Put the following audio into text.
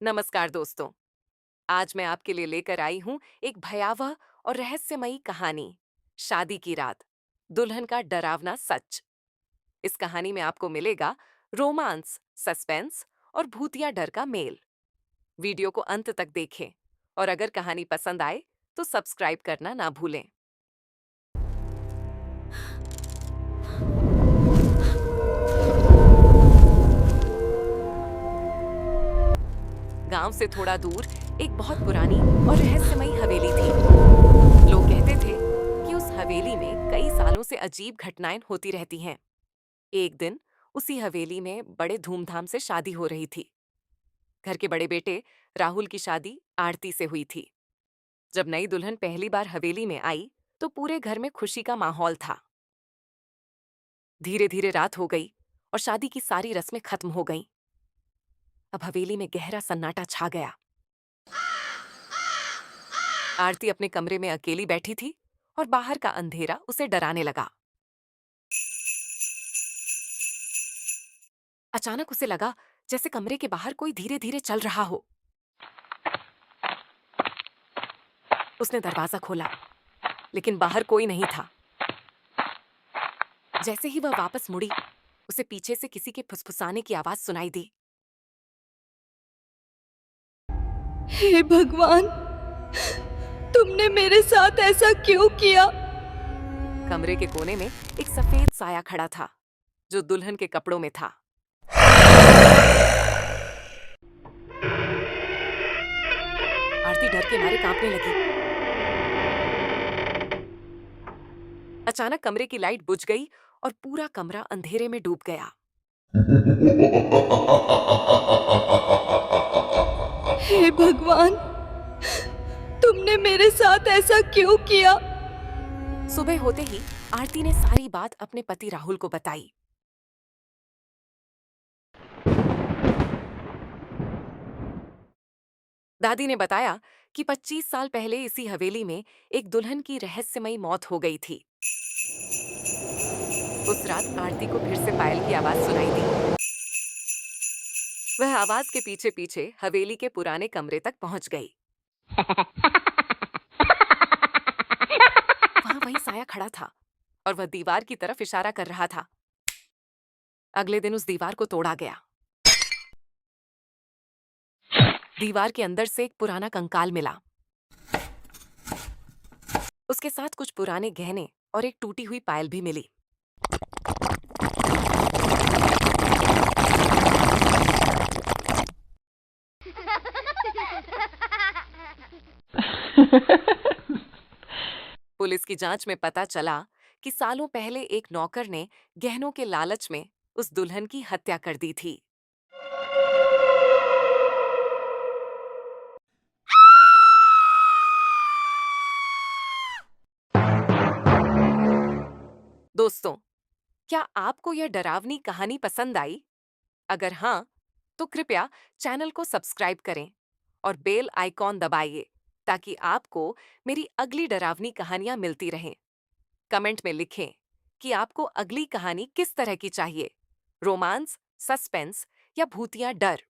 नमस्कार दोस्तों। आज मैं आपके लिए लेकर आई हूं एक भयावह और रहस्यमयी कहानी, शादी की रात, दुल्हन का डरावना सच। इस कहानी में आपको मिलेगा रोमांस, सस्पेंस और भूतिया डर का मेल। वीडियो को अंत तक देखें और अगर कहानी पसंद आए तो सब्सक्राइब करना ना भूलें। गांव से थोड़ा दूर एक बहुत पुरानी और रहस्यमयी हवेली थी। लोग कहते थे कि उस हवेली में कई सालों से अजीब घटनाएं होती रहती हैं। एक दिन उसी हवेली में बड़े धूमधाम से शादी हो रही थी। घर के बड़े बेटे राहुल की शादी आरती से हुई थी। जब नई दुल्हन पहली बार हवेली में आई तो पूरे घर में खुशी का माहौल था। धीरे धीरे रात हो गई और शादी की सारी रस्में खत्म हो गईं। अब हवेली में गहरा सन्नाटा छा गया। आरती अपने कमरे में अकेली बैठी थी और बाहर का अंधेरा उसे डराने लगा। अचानक उसे लगा जैसे कमरे के बाहर कोई धीरे धीरे चल रहा हो। उसने दरवाजा खोला, लेकिन बाहर कोई नहीं था। जैसे ही वह वापस मुड़ी, उसे पीछे से किसी के फुसफुसाने की आवाज सुनाई दी। हे भगवान, तुमने मेरे साथ ऐसा क्यों किया? कमरे के कोने में एक सफेद साया खड़ा था, जो दुल्हन के कपड़ों में था। आरती डर के मारे कांपने लगी। अचानक कमरे की लाइट बुझ गई और पूरा कमरा अंधेरे में डूब गया। हे भगवान, तुमने मेरे साथ ऐसा क्यों किया? सुबह होते ही आरती ने सारी बात अपने पति राहुल को बताई। दादी ने बताया कि 25 साल पहले इसी हवेली में एक दुल्हन की रहस्यमयी मौत हो गई थी। उस रात आरती को फिर से पायल की आवाज सुनाई दी। वह आवाज के पीछे पीछे हवेली के पुराने कमरे तक पहुंच गई। वहां वही साया खड़ा था और वह दीवार की तरफ इशारा कर रहा था। अगले दिन उस दीवार को तोड़ा गया। दीवार के अंदर से एक पुराना कंकाल मिला। उसके साथ कुछ पुराने गहने और एक टूटी हुई पायल भी मिली। पुलिस की जांच में पता चला कि सालों पहले एक नौकर ने गहनों के लालच में उस दुल्हन की हत्या कर दी थी। दोस्तों, क्या आपको यह डरावनी कहानी पसंद आई? अगर हाँ, तो कृपया चैनल को सब्सक्राइब करें और बेल आइकॉन दबाइए ताकि आपको मेरी अगली डरावनी कहानियां मिलती रहें। कमेंट में लिखें कि आपको अगली कहानी किस तरह की चाहिए, रोमांस, सस्पेंस या भूतिया डर।